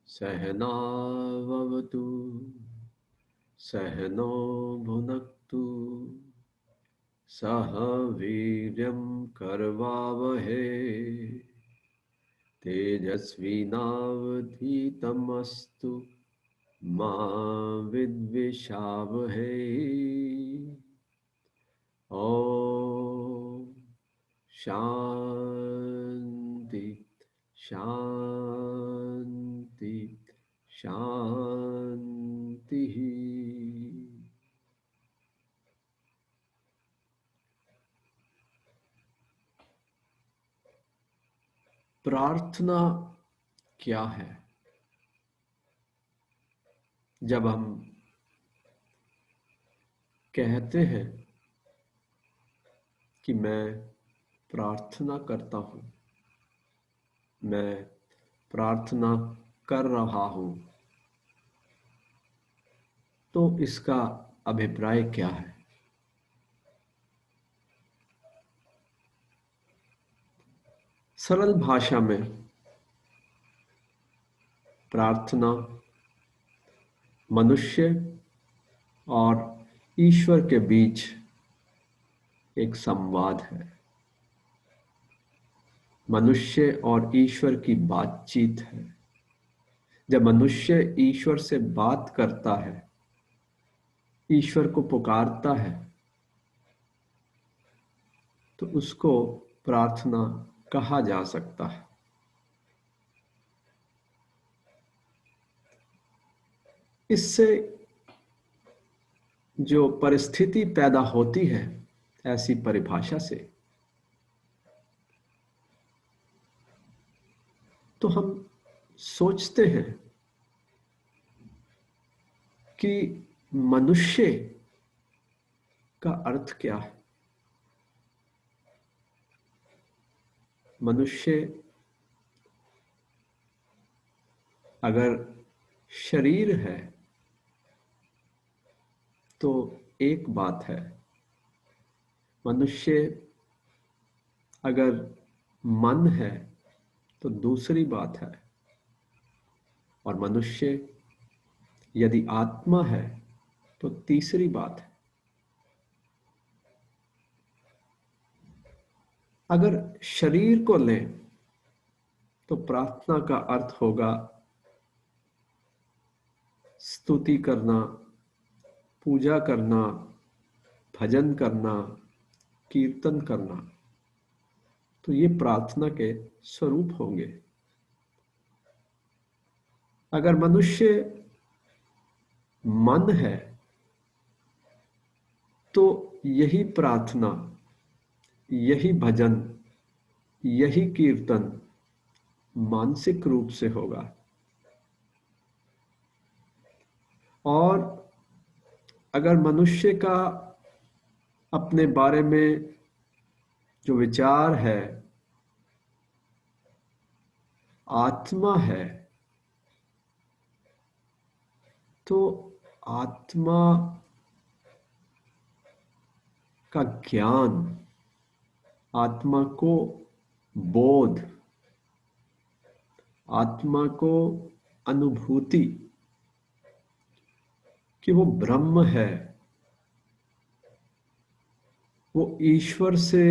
सहनावतु सहनो भुनक्तु सह वीर्यं करवावहे तेजस्विनावधीतमस्तु मा विद्विषावहे। ॐ शान्ति शान्ति शान्तिः। प्रार्थना क्या है? जब हम कहते हैं कि मैं प्रार्थना करता हूँ, मैं प्रार्थना कर रहा हूँ, तो इसका अभिप्राय क्या है? सरल भाषा में प्रार्थना मनुष्य और ईश्वर के बीच एक संवाद है। मनुष्य और ईश्वर की बातचीत है। जब मनुष्य ईश्वर से बात करता है, ईश्वर को पुकारता है, तो उसको प्रार्थना कहा जा सकता है। इससे जो परिस्थिति पैदा होती है, ऐसी परिभाषा से, तो हम सोचते हैं कि मनुष्य का अर्थ क्या है। मनुष्य अगर शरीर है तो एक बात है, मनुष्य अगर मन है तो दूसरी बात है, और मनुष्य यदि आत्मा है तो तीसरी बात है। अगर शरीर को लें तो प्रार्थना का अर्थ होगा स्तुति करना, पूजा करना, भजन करना, कीर्तन करना। तो ये प्रार्थना के स्वरूप होंगे। अगर मनुष्य मन है तो यही प्रार्थना, यही भजन, यही कीर्तन मानसिक रूप से होगा। और अगर मनुष्य का अपने बारे में जो विचार है, आत्मा है, तो आत्मा का ज्ञान, आत्मा को बोध, आत्मा को अनुभूति कि वो ब्रह्म है, वो ईश्वर से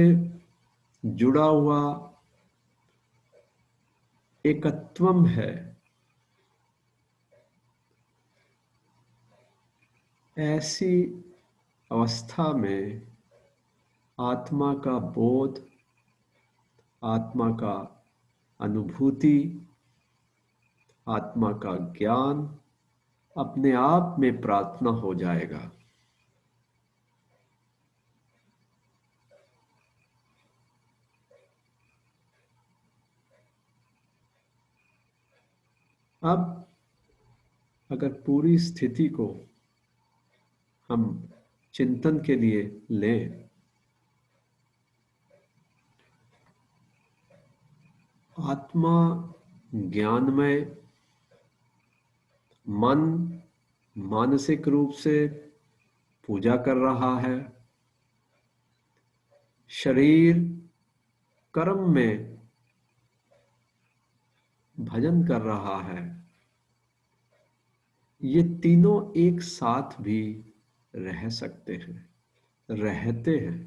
जुड़ा हुआ एकत्वम है, ऐसी अवस्था में आत्मा का बोध, आत्मा का अनुभूति, आत्मा का ज्ञान अपने आप में प्रार्थना हो जाएगा। अब अगर पूरी स्थिति को हम चिंतन के लिए लें, आत्मा ज्ञानमय, मन मानसिक रूप से पूजा कर रहा है, शरीर कर्म में भजन कर रहा है, ये तीनों एक साथ भी रह सकते हैं, रहते हैं,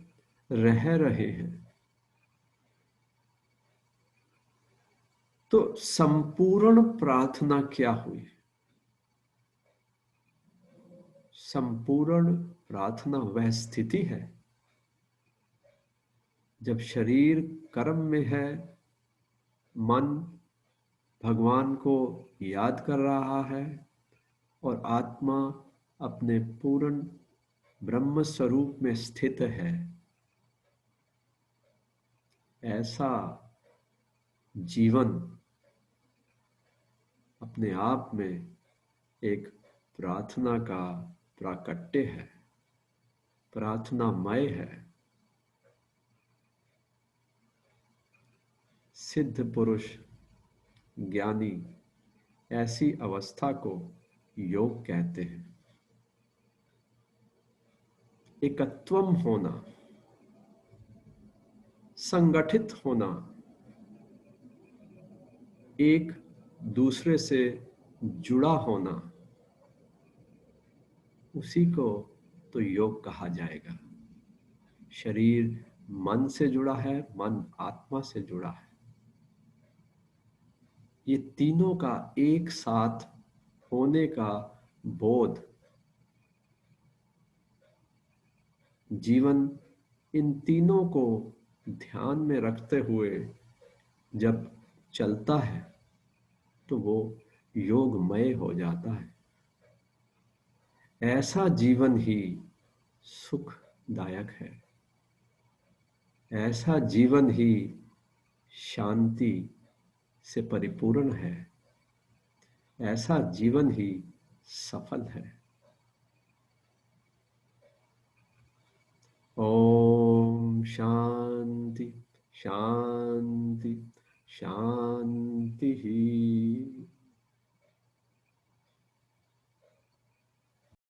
रह रहे हैं। तो संपूर्ण प्रार्थना क्या हुई? संपूर्ण प्रार्थना वह स्थिति है जब शरीर कर्म में है, मन भगवान को याद कर रहा है और आत्मा अपने पूर्ण ब्रह्म स्वरूप में स्थित है। ऐसा जीवन अपने आप में एक प्रार्थना का प्राकट्य है, प्रार्थनामय है। सिद्ध पुरुष ज्ञानी ऐसी अवस्था को योग कहते हैं। एकत्वम होना, संगठित होना, एक दूसरे से जुड़ा होना, उसी को तो योग कहा जाएगा। शरीर मन से जुड़ा है, मन आत्मा से जुड़ा है। ये तीनों का एक साथ होने का बोध जीवन इन तीनों को ध्यान में रखते हुए जब चलता है तो वो योगमय हो जाता है। ऐसा जीवन ही सुखदायक है, ऐसा जीवन ही शांति से परिपूर्ण है, ऐसा जीवन ही सफल है। ओम शांति शांति शांति।